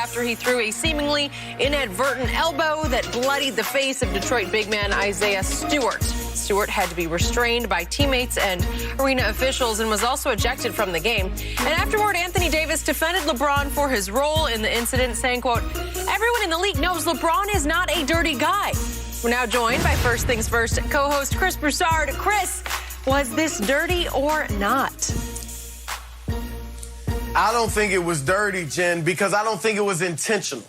after he threw a seemingly inadvertent elbow that bloodied the face of Detroit big man Isaiah Stewart. Stewart had to be restrained by teammates and arena officials and was also ejected from the game. And afterward, Anthony Davis defended LeBron for his role in the incident, saying, quote, "Everyone in the league knows LeBron is not a dirty guy." We're now joined by First Things First co-host Chris Broussard. Chris, was this dirty or not? I don't think it was dirty, Jen, because I don't think it was intentional.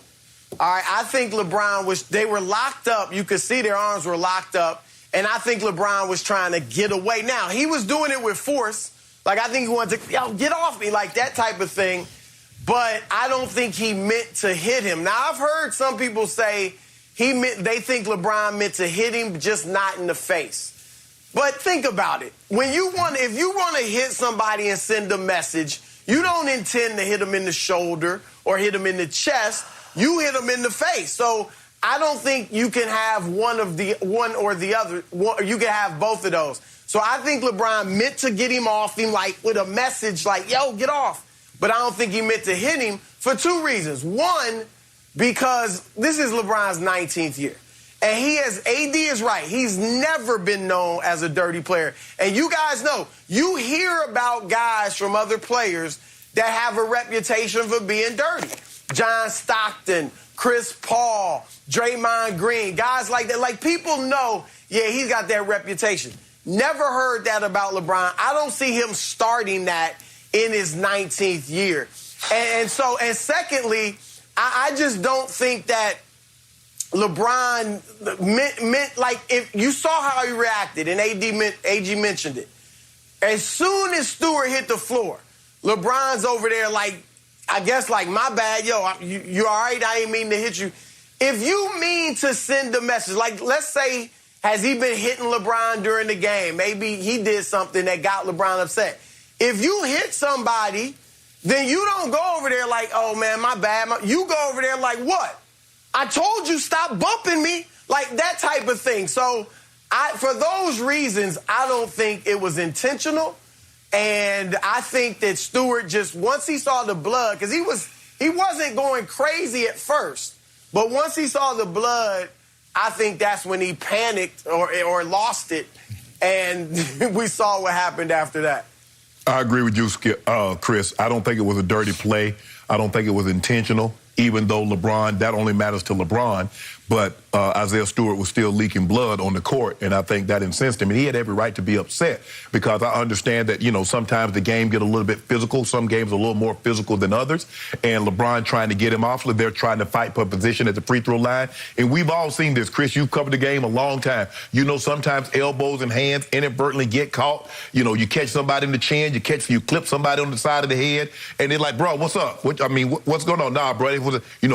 All right, I think LeBron they were locked up. You could see their arms were locked up. And I think LeBron was trying to get away. Now, he was doing it with force. Like, I think he wanted to, get off me, like that type of thing. But I don't think he meant to hit him. Now, I've heard some people say they think LeBron meant to hit him, just not in the face. But think about it. If you want to hit somebody and send a message, you don't intend to hit them in the shoulder or hit them in the chest. You hit them in the face. So I don't think you can have one or the other. You can have both of those. So I think LeBron meant to get him off him, like with a message like, yo, get off. But I don't think he meant to hit him for two reasons. One, because this is LeBron's 19th year. And AD is right. He's never been known as a dirty player. And you guys know, you hear about guys from other players that have a reputation for being dirty. John Stockton, Chris Paul, Draymond Green, guys like that. Like, people know, yeah, he's got that reputation. Never heard that about LeBron. I don't see him starting that in his 19th year. And secondly, I just don't think that LeBron meant like, if you saw how he reacted, and AG mentioned it. As soon as Stewart hit the floor, LeBron's over there like, I guess like, my bad, yo, you all right? I ain't mean to hit you. If you mean to send a message, like, let's say, has he been hitting LeBron during the game? Maybe he did something that got LeBron upset. If you hit somebody, then you don't go over there like, oh, man, my bad. You go over there like, what? I told you stop bumping me, like that type of thing. So for those reasons, I don't think it was intentional. And I think that Stewart just, once he saw the blood, because he wasn't going crazy at first, but once he saw the blood, I think that's when he panicked or lost it, and we saw what happened after that. I agree with you, Chris. I don't think it was a dirty play. I don't think it was intentional, even though that only matters to LeBron. But Isaiah Stewart was still leaking blood on the court, and I think that incensed him. And he had every right to be upset, because I understand that, sometimes the game get a little bit physical. Some games are a little more physical than others. And LeBron trying to get him off, they're trying to fight for position at the free throw line. And we've all seen this. Chris, you've covered the game a long time. Sometimes elbows and hands inadvertently get caught. You catch somebody in the chin, you clip somebody on the side of the head, and they're like, bro, what's up? What's going on? Nah, bro,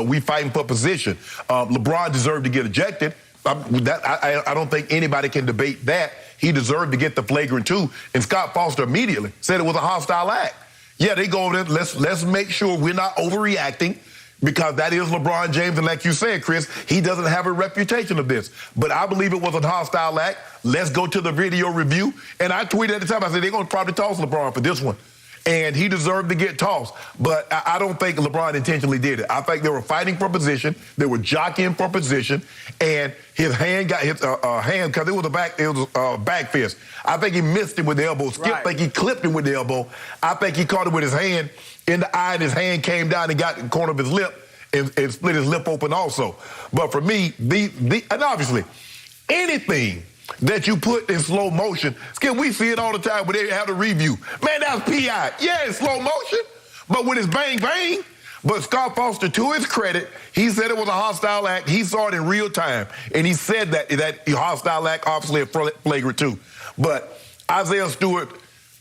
we fighting for position. LeBron deserved to get ejected. I don't think anybody can debate that. He deserved to get the flagrant two. And Scott Foster immediately said it was a hostile act. Yeah, they go over there. Let's make sure we're not overreacting, because that is LeBron James. And like you said, Chris, he doesn't have a reputation of this. But I believe it was a hostile act. Let's go to the video review. And I tweeted at the time, I said, they're going to probably toss LeBron for this one. And he deserved to get tossed. But I don't think LeBron intentionally did it. I think they were fighting for position. They were jockeying for position. And his hand got his hand, because it was a back fist. I think he missed him with the elbow. Skip, think he clipped him with the elbow. I think he caught it with his hand in the eye, and his hand came down and got in the corner of his lip and split his lip open also. But for me, and obviously, anything that you put in slow motion, Skip, we see it all the time when they have the review. Man, that was P.I. Yeah, in slow motion, but when it's bang, bang. But Scott Foster, to his credit, he said it was a hostile act. He saw it in real time, and he said that hostile act, obviously a flagrant too. But Isaiah Stewart,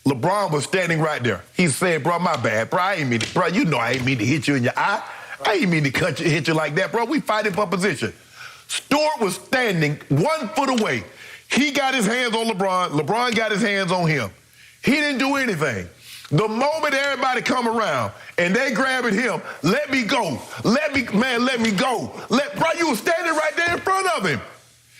LeBron was standing right there. He said, bro, my bad. Bro, I ain't mean to hit you in your eye. I ain't mean to hit you like that, bro. We fighting for position. Stewart was standing 1 foot away. He got his hands on LeBron. LeBron got his hands on him. He didn't do anything. The moment everybody come around and they grabbing him, let me go. Let me go. Bro, you were standing right there in front of him.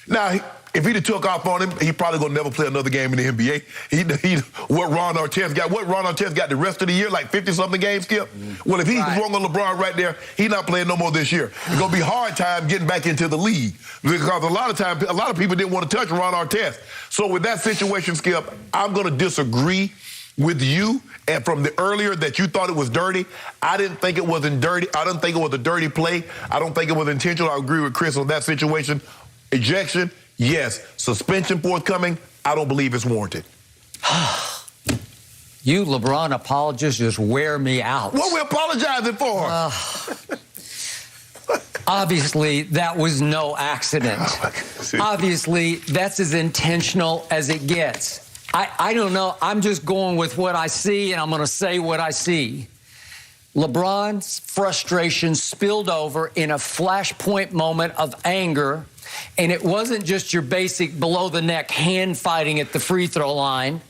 Now, if he'd have took off on him, he probably gonna never play another game in the NBA. What Ron Artest got the rest of the year, like 50-something games, Skip? Well, if he's wrong on LeBron right there, he's not playing no more this year. It's gonna be a hard time getting back into the league because a lot of people didn't want to touch Ron Artest. So with that situation, Skip, I'm gonna disagree with you, and from the earlier that you thought it was dirty, I didn't think it wasn't dirty. I didn't think it was a dirty play. I don't think it was intentional. I agree with Chris on that situation. Ejection, yes. Suspension forthcoming, I don't believe it's warranted. You LeBron apologists just wear me out. What are we apologizing for? Obviously, that was no accident. Obviously, that's as intentional as it gets. I don't know. I'm just going with what I see, and I'm going to say what I see. LeBron's frustration spilled over in a flashpoint moment of anger, and it wasn't just your basic below-the-neck hand fighting at the free throw line.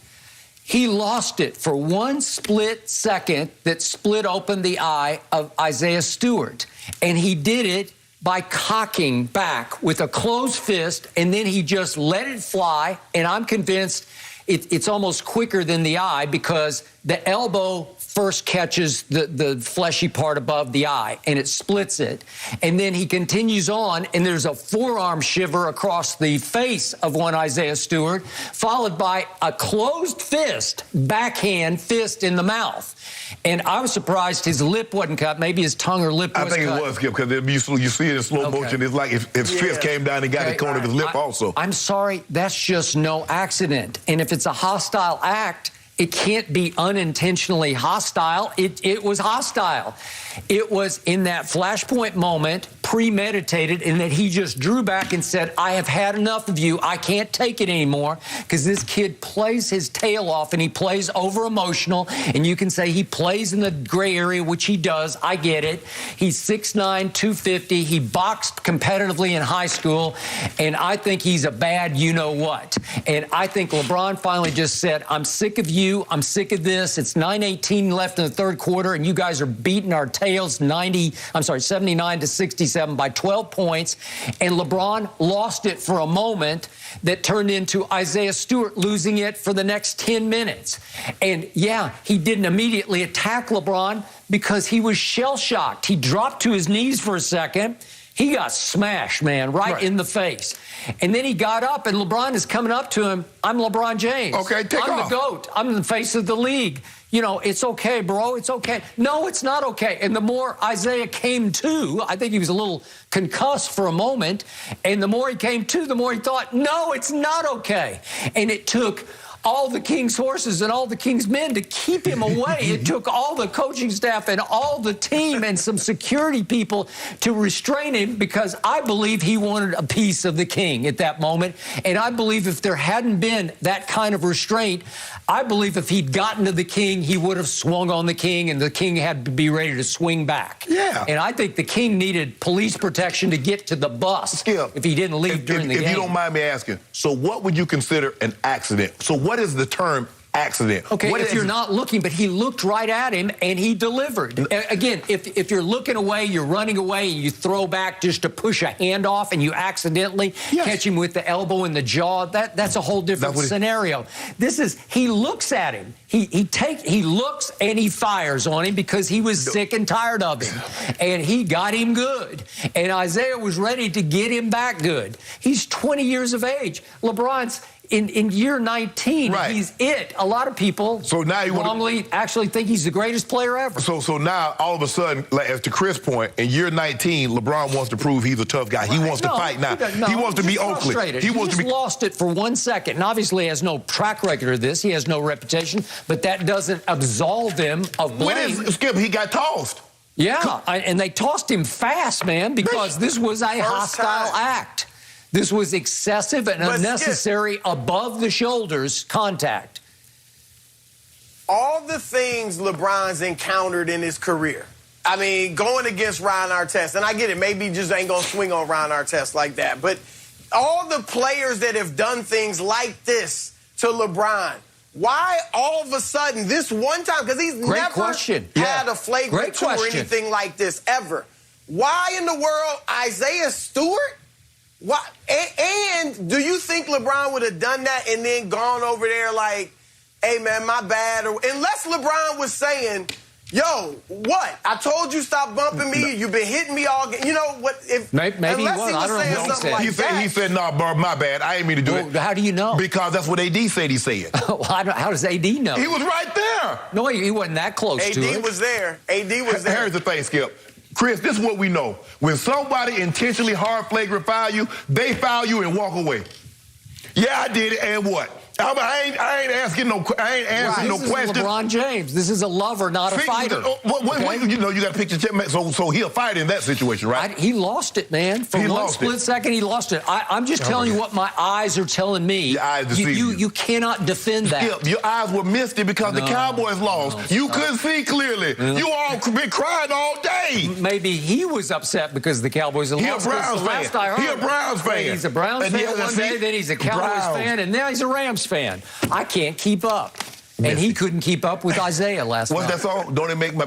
He lost it for one split second that split open the eye of Isaiah Stewart, and he did it by cocking back with a closed fist, and then he just let it fly, and I'm convinced it's almost quicker than the eye because the elbow first catches the fleshy part above the eye, and it splits it. And then he continues on, and there's a forearm shiver across the face of one Isaiah Stewart, followed by a closed fist, backhand fist in the mouth. And I was surprised his lip wasn't cut. Maybe his tongue or lip was cut. I think it was, Skip, because you see it in slow motion. It's like if his fist came down and got the corner of his lip also. I'm sorry, that's just no accident. And if it's a hostile act, it can't be unintentionally hostile. It was hostile. It was in that flashpoint moment, premeditated, in that he just drew back and said, I have had enough of you. I can't take it anymore, because this kid plays his tail off, and he plays over-emotional, and you can say he plays in the gray area, which he does. I get it. He's 6'9", 250. He boxed competitively in high school, and I think he's a bad you-know-what. And I think LeBron finally just said, I'm sick of you. I'm sick of this. It's 9:18 left in the third quarter, and you guys are beating our tails 79 to 67 by 12 points. And LeBron lost it for a moment that turned into Isaiah Stewart losing it for the next 10 minutes. And yeah, he didn't immediately attack LeBron because he was shell-shocked. He dropped to his knees for a second. He got smashed, man, right in the face. And then he got up, and LeBron is coming up to him. I'm LeBron James. Okay, take off. I'm the GOAT. I'm the face of the league. You know, it's okay, bro. It's okay. No, it's not okay. And the more Isaiah came to, I think he was a little concussed for a moment, and the more he came to, the more he thought, no, it's not okay. And it took all the King's horses and all the King's men to keep him away. It took all the coaching staff and all the team and some security people to restrain him, because I believe he wanted a piece of the King at that moment. And I believe if there hadn't been that kind of restraint, I believe if he'd gotten to the King, he would have swung on the King, and the King had to be ready to swing back. Yeah. And I think the King needed police protection to get to the bus. Skip, if he didn't leave during the game. If you don't mind me asking, so what would you consider an accident? So what is the term accident? Okay, if you're not looking, but he looked right at him and he delivered. Again, if you're looking away, you're running away, and you throw back just to push a hand off, and you accidentally catch him with the elbow in the jaw, that's a whole different scenario. This is, he looks at him. He looks and he fires on him because he was sick and tired of him. And he got him good. And Isaiah was ready to get him back good. He's 20 years of age. LeBron's in year 19, he's it. A lot of people wrongly actually think he's the greatest player ever. So now, all of a sudden, like, as to Chris' point, in year 19, LeBron wants to prove he's a tough guy. He wants to fight now. He wants to be Oakley. He just lost it for 1 second. And obviously, he has no track record of this. He has no reputation. But that doesn't absolve him of blame. Skip, he got tossed. Yeah, and they tossed him fast, man, because this was a hostile act. This was excessive and unnecessary, above-the-shoulders contact. All the things LeBron's encountered in his career, I mean, going against Ron Artest, and I get it, maybe he just ain't going to swing on Ron Artest like that, but all the players that have done things like this to LeBron, why all of a sudden, this one time, because he's never had a flagrant two or anything like this ever. Why in the world Isaiah Stewart? Why? And do you think LeBron would have done that and then gone over there like, hey, man, my bad? Or, unless LeBron was saying, yo, what? I told you stop bumping me. You've been hitting me all game. You know what? If, maybe he was. I don't know what he said. He said, no, bro, my bad. I ain't mean to do it. How do you know? Because that's what AD said he said. How does AD know? He was right there. No, he wasn't that close to it. AD was there. AD was there. Here's the thing, Skip. Chris, this is what we know. When somebody intentionally hard flagrant foul you, they foul you and walk away. Yeah, I did it, and what? I ain't asking no. I ain't answering no questions. This is LeBron James. This is a lover, not a fighter. You know, you got to pick your so he'll fight in that situation, right? He lost it, man. For one split second, he lost it. I'm just telling you what my eyes are telling me. Your eyes deceive you. You cannot defend that. Yeah, your eyes were misty because the Cowboys lost. You couldn't see clearly. You all been crying all day. Maybe he was upset because the Cowboys lost. He a Browns fan. He a Browns fan. He's a Browns fan one day, then he's a Cowboys fan, and now he's a Rams fan. I can't keep up. And he couldn't keep up with Isaiah last night. What's that song? Don't it make my